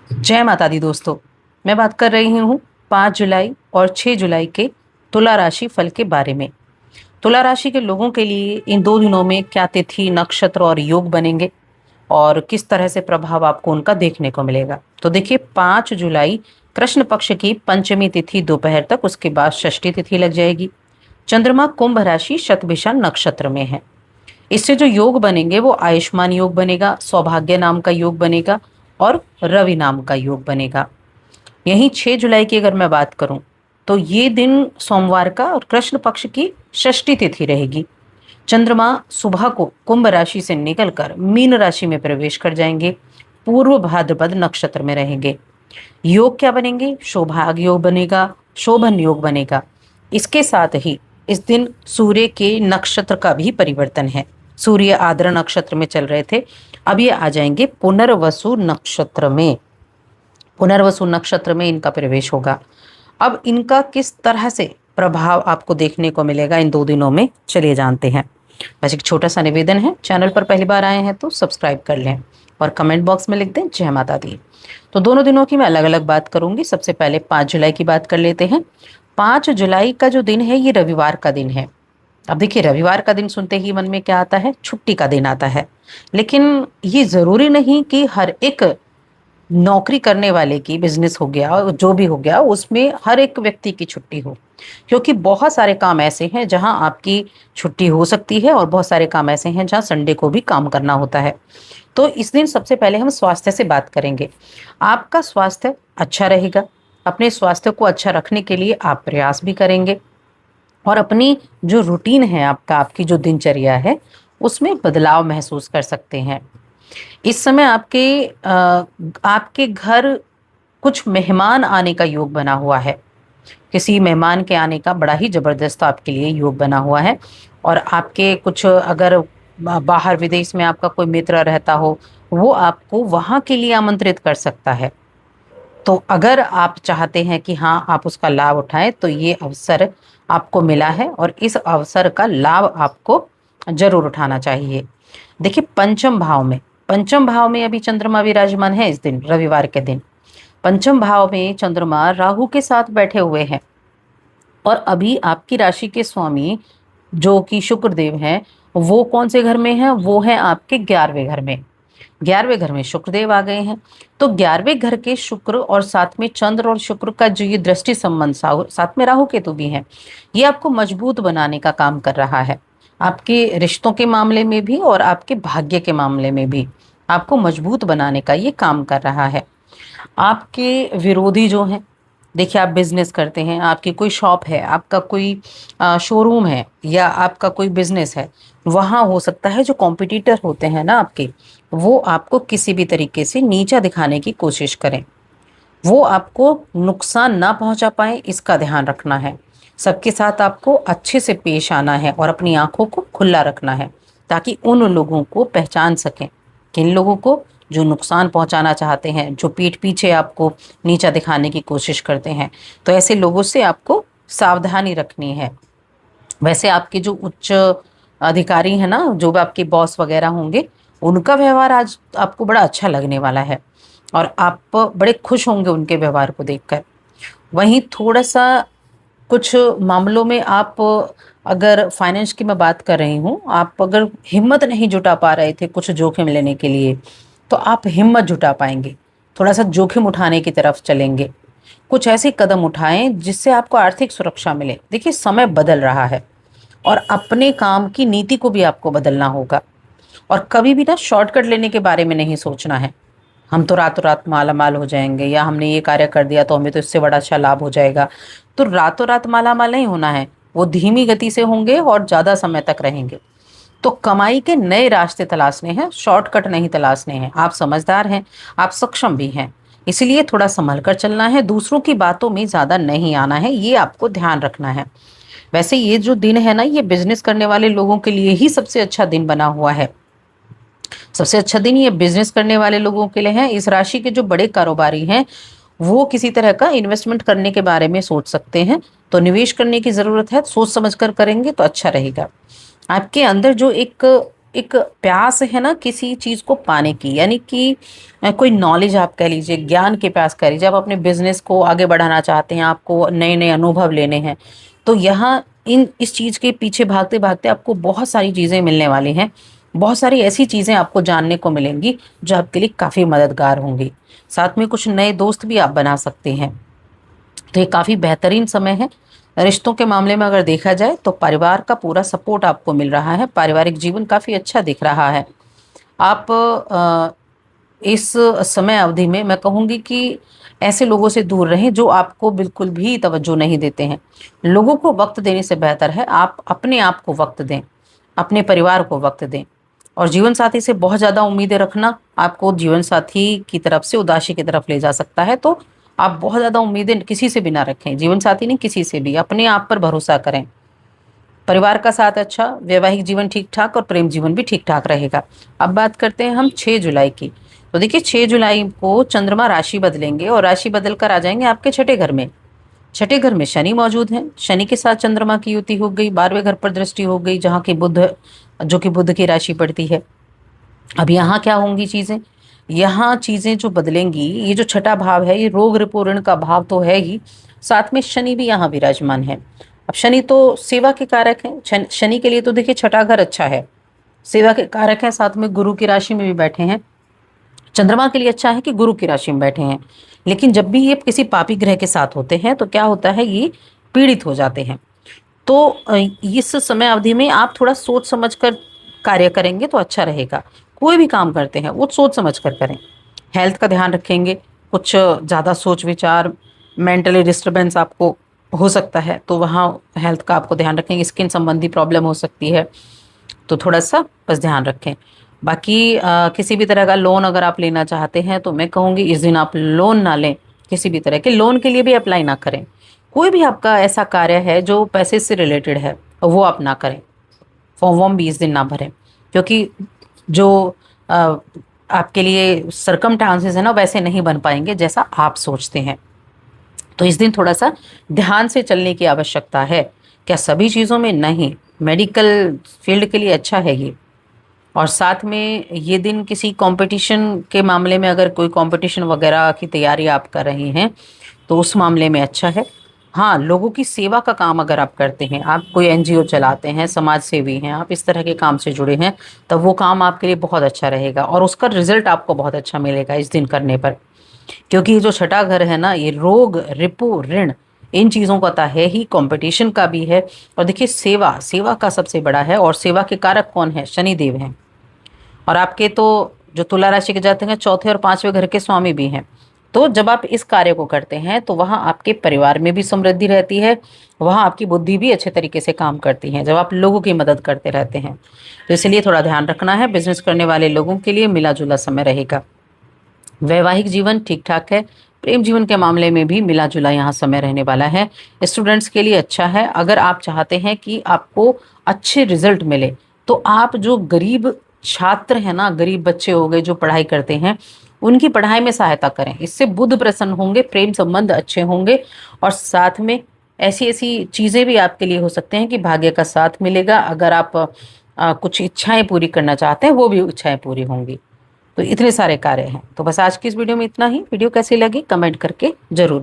जय माता दी दोस्तों। मैं बात कर रही हूँ 5 जुलाई और 6 जुलाई के तुला राशि फल के बारे में। तुला राशि के लोगों के लिए इन 2 दिनों में क्या तिथि, नक्षत्र और योग बनेंगे और किस तरह से प्रभाव आपको उनका देखने को मिलेगा। तो देखिए, 5 जुलाई कृष्ण पक्ष की पंचमी तिथि दोपहर तक, उसके बाद षष्ठी तिथि लग जाएगी। चंद्रमा कुंभ राशि शतभिषा नक्षत्र में है। इससे जो योग बनेंगे वो आयुष्मान योग बनेगा, सौभाग्य नाम का योग बनेगा और रवि नाम का योग बनेगा। यहीं 6 जुलाई की अगर मैं बात करूं तो ये दिन सोमवार का और कृष्ण पक्ष की षष्ठी तिथि रहेगी। चंद्रमा सुबह को कुंभ राशि से निकलकर मीन राशि में प्रवेश कर जाएंगे, पूर्व भाद्रपद नक्षत्र में रहेंगे। योग क्या बनेंगे? सौभाग्य योग बनेगा, शोभन योग बनेगा। इसके साथ ही इस दिन सूर्य के नक्षत्र का भी परिवर्तन है। सूर्य आद्र नक्षत्र में चल रहे थे, अब ये आ जाएंगे पुनर्वसु नक्षत्र में। पुनर्वसु नक्षत्र में इनका प्रवेश होगा। अब इनका किस तरह से प्रभाव आपको देखने को मिलेगा इन 2 दिनों में, चलिए जानते हैं। बस एक छोटा सा निवेदन है, चैनल पर पहली बार आए हैं तो सब्सक्राइब कर लें और कमेंट बॉक्स में लिख दें जय माता दी। तो दोनों दिनों की मैं अलग अलग बात करूंगी। सबसे पहले 5 जुलाई की बात कर लेते हैं। 5 जुलाई का जो दिन है ये रविवार का दिन है। अब देखिए, रविवार का दिन सुनते ही मन में क्या आता है? छुट्टी का दिन आता है। लेकिन ये जरूरी नहीं कि हर एक नौकरी करने वाले की, बिजनेस हो गया जो भी हो गया, उसमें हर एक व्यक्ति की छुट्टी हो। क्योंकि बहुत सारे काम ऐसे हैं जहां आपकी छुट्टी हो सकती है और बहुत सारे काम ऐसे हैं जहां संडे को भी काम करना होता है। तो इस दिन सबसे पहले हम स्वास्थ्य से बात करेंगे। आपका स्वास्थ्य अच्छा रहेगा। अपने स्वास्थ्य को अच्छा रखने के लिए आप प्रयास भी करेंगे और अपनी जो रूटीन है आपका, आपकी जो दिनचर्या है, उसमें बदलाव महसूस कर सकते हैं। इस समय आपके घर कुछ मेहमान आने का योग बना हुआ है। किसी मेहमान के आने का बड़ा ही जबरदस्त आपके लिए योग बना हुआ है। और आपके कुछ, अगर बाहर विदेश में आपका कोई मित्र रहता हो, वो आपको वहां के लिए आमंत्रित कर सकता है। तो अगर आप चाहते हैं कि हाँ, आप उसका लाभ उठाएं, तो ये अवसर आपको मिला है और इस अवसर का लाभ आपको जरूर उठाना चाहिए। देखिए, पंचम भाव में अभी चंद्रमा विराजमान है इस दिन, रविवार के दिन। पंचम भाव में चंद्रमा राहु के साथ बैठे हुए हैं और अभी आपकी राशि के स्वामी जो कि शुक्रदेव हैं, वो कौन से घर में हैं? वो है आपके 11वें घर में। 11वें घर में शुक्रदेव आ गए हैं। तो 11वें घर के शुक्र और साथ में चंद्र और शुक्र का जो ये दृष्टि संबंध, साथ में राहु केतु भी हैं, ये आपको मजबूत बनाने का काम कर रहा है। आपके रिश्तों के मामले में भी और आपके भाग्य के मामले में भी आपको मजबूत बनाने का ये काम कर रहा है। आपके विरोधी जो हैं, देखिए, आप बिजनेस करते हैं, आपकी कोई शॉप है, आपका कोई शोरूम है या आपका कोई बिजनेस है, वहाँ हो सकता है जो कॉम्पिटिटर होते हैं ना आपके, वो आपको किसी भी तरीके से नीचा दिखाने की कोशिश करें। वो आपको नुकसान ना पहुंचा पाए, इसका ध्यान रखना है। सबके साथ आपको अच्छे से पेश आना है और अपनी आंखों को खुला रखना है, ताकि उन लोगों को पहचान सकें, किन लोगों को जो नुकसान पहुंचाना चाहते हैं, जो पीठ पीछे आपको नीचा दिखाने की कोशिश करते हैं। तो ऐसे लोगों से आपको सावधानी रखनी है। वैसे आपके जो उच्च अधिकारी हैं ना, जो भी आपके बॉस वगैरह होंगे, उनका व्यवहार आज आपको बड़ा अच्छा लगने वाला है और आप बड़े खुश होंगे उनके व्यवहार को देखकर। वहीं थोड़ा सा कुछ मामलों में आप, अगर फाइनेंस की मैं बात कर रही हूँ, आप अगर हिम्मत नहीं जुटा पा रहे थे कुछ जोखिम लेने के लिए, तो आप हिम्मत जुटा पाएंगे। थोड़ा सा जोखिम उठाने की तरफ चलेंगे। कुछ ऐसे कदम उठाएं जिससे आपको आर्थिक सुरक्षा मिले। देखिए, समय बदल रहा है और अपने काम की नीति को भी आपको बदलना होगा। और कभी भी ना शॉर्टकट लेने के बारे में नहीं सोचना है, हम तो रातों रात माला माल हो जाएंगे, या हमने ये कार्य कर दिया तो हमें तो इससे बड़ा अच्छा लाभ हो जाएगा। तो रातों रात माला माल नहीं होना है, वो धीमी गति से होंगे और ज़्यादा समय तक रहेंगे। तो कमाई के नए रास्ते तलाशने हैं, शॉर्टकट नहीं तलाशने हैं। आप समझदार हैं, आप सक्षम भी हैं, इसलिए थोड़ा संभल कर चलना है। दूसरों की बातों में ज़्यादा नहीं आना है, ये आपको ध्यान रखना है। वैसे ये जो दिन है ना, ये बिजनेस करने वाले लोगों के लिए ही सबसे अच्छा दिन बना हुआ है। सबसे अच्छा दिन ये बिजनेस करने वाले लोगों के लिए है। इस राशि के जो बड़े कारोबारी हैं, वो किसी तरह का इन्वेस्टमेंट करने के बारे में सोच सकते हैं। तो निवेश करने की ज़रूरत है, सोच समझ कर करेंगे तो अच्छा रहेगा। आपके अंदर जो एक एक प्यास है ना किसी चीज को पाने की, यानी कि कोई नॉलेज आप कह लीजिए, ज्ञान के प्यास कह लीजिए, आप अपने बिजनेस को आगे बढ़ाना चाहते हैं, आपको नए नए अनुभव लेने हैं, तो यहाँ इन इस चीज के पीछे भागते भागते आपको बहुत सारी चीजें मिलने वाली हैं। बहुत सारी ऐसी चीजें आपको जानने को मिलेंगी जो आपके लिए काफी मददगार होंगी। साथ में कुछ नए दोस्त भी आप बना सकते हैं। तो ये काफी बेहतरीन समय है। रिश्तों के मामले में अगर देखा जाए तो परिवार का पूरा सपोर्ट आपको मिल रहा है, पारिवारिक जीवन काफी अच्छा दिख रहा है। आप इस समय अवधि में मैं कहूंगी कि ऐसे लोगों से दूर रहें जो आपको बिल्कुल भी तवज्जो नहीं देते हैं। लोगों को वक्त देने से बेहतर है आप अपने आप को वक्त दें, अपने परिवार को वक्त दें। और जीवन साथी से बहुत ज्यादा उम्मीदें रखना आपको जीवन साथी की तरफ से उदासी की तरफ ले जा सकता है। तो आप बहुत ज्यादा उम्मीदें किसी से भी ना रखें, जीवन साथी नहीं, किसी से भी। अपने आप पर भरोसा करें। परिवार का साथ अच्छा, वैवाहिक जीवन ठीक ठाक और प्रेम जीवन भी ठीक ठाक रहेगा। अब बात करते हैं हम 6 जुलाई की। तो देखिए 6 जुलाई को चंद्रमा राशि बदलेंगे और राशि बदल कर आ जाएंगे आपके छठे घर में। छठे घर में शनि मौजूद है, शनि के साथ चंद्रमा की युति हो गई, 12वें घर पर दृष्टि हो गई, जहाँ की बुध, जो कि बुध की राशि पड़ती है। अब यहाँ क्या होंगी चीजें, यहाँ चीजें जो बदलेंगी, ये जो छठा भाव है ये रोग रिपो ऋण का भाव तो है ही, साथ में शनि भी यहाँ विराजमान है। अब शनि तो सेवा के कारक है, शनि के लिए तो देखिए छठा घर अच्छा है, सेवा के कारक है, साथ में गुरु की राशि में भी बैठे हैं। चंद्रमा के लिए अच्छा है कि गुरु की राशि में बैठे हैं। लेकिन जब भी ये किसी पापी ग्रह के साथ होते हैं तो क्या होता है, ये पीड़ित हो जाते हैं। तो इस समय अवधि में आप थोड़ा सोच समझ कर कार्य करेंगे तो अच्छा रहेगा। कोई भी काम करते हैं वो सोच समझ कर करें। हेल्थ का ध्यान रखेंगे, कुछ ज़्यादा सोच विचार, मेंटली डिस्टरबेंस आपको हो सकता है, तो वहाँ हेल्थ का आपको ध्यान रखेंगे। स्किन संबंधी प्रॉब्लम हो सकती है, तो थोड़ा सा बस ध्यान रखें। बाकी किसी भी तरह का लोन अगर आप लेना चाहते हैं तो मैं कहूँगी इस दिन आप लोन ना लें, किसी भी तरह के लोन के लिए भी अप्लाई ना करें। कोई भी आपका ऐसा कार्य है जो पैसे से रिलेटेड है वो आप ना करें। फॉर्म वॉर्म भी इस दिन ना भरें, क्योंकि जो अ, आपके लिए सरकमस्टांसेस है ना वैसे नहीं बन पाएंगे जैसा आप सोचते हैं। तो इस दिन थोड़ा सा ध्यान से चलने की आवश्यकता है। क्या सभी चीज़ों में नहीं, मेडिकल फील्ड के लिए अच्छा है ये। और साथ में ये दिन किसी कंपटीशन के मामले में, अगर कोई कंपटीशन वगैरह की तैयारी आप कर रहे हैं तो उस मामले में अच्छा है। हाँ, लोगों की सेवा का काम अगर आप करते हैं, आप कोई एनजीओ चलाते हैं, समाज सेवी हैं, आप इस तरह के काम से जुड़े हैं, तब वो काम आपके लिए बहुत अच्छा रहेगा और उसका रिजल्ट आपको बहुत अच्छा मिलेगा इस दिन करने पर। क्योंकि ये जो छठा घर है ना, ये रोग रिपु ऋण इन चीज़ों का तो है ही, कंपटीशन का भी है। और देखिए सेवा, सेवा का सबसे बड़ा है, और सेवा के कारक कौन है, शनिदेव हैं। और आपके तो जो तुला राशि के जाते हैं चौथे और 5वें घर के स्वामी भी हैं। तो जब आप इस कार्य को करते हैं तो वहाँ आपके परिवार में भी समृद्धि रहती है, वहाँ आपकी बुद्धि भी अच्छे तरीके से काम करती है जब आप लोगों की मदद करते रहते हैं। तो इसलिए थोड़ा ध्यान रखना है। बिजनेस करने वाले लोगों के लिए मिला जुला समय रहेगा। वैवाहिक जीवन ठीक ठाक है, प्रेम जीवन के मामले में भी मिला जुला यहाँ समय रहने वाला है। स्टूडेंट्स के लिए अच्छा है। अगर आप चाहते हैं कि आपको अच्छे रिजल्ट मिले तो आप जो गरीब छात्र हैं ना, गरीब बच्चे हो गए जो पढ़ाई करते हैं, उनकी पढ़ाई में सहायता करें। इससे बुध प्रसन्न होंगे, प्रेम संबंध अच्छे होंगे, और साथ में ऐसी ऐसी चीज़ें भी आपके लिए हो सकते हैं कि भाग्य का साथ मिलेगा। अगर आप कुछ इच्छाएं पूरी करना चाहते हैं वो भी इच्छाएं पूरी होंगी। तो इतने सारे कार्य हैं। तो बस आज की इस वीडियो में इतना ही। वीडियो कैसी लगी कमेंट करके जरूर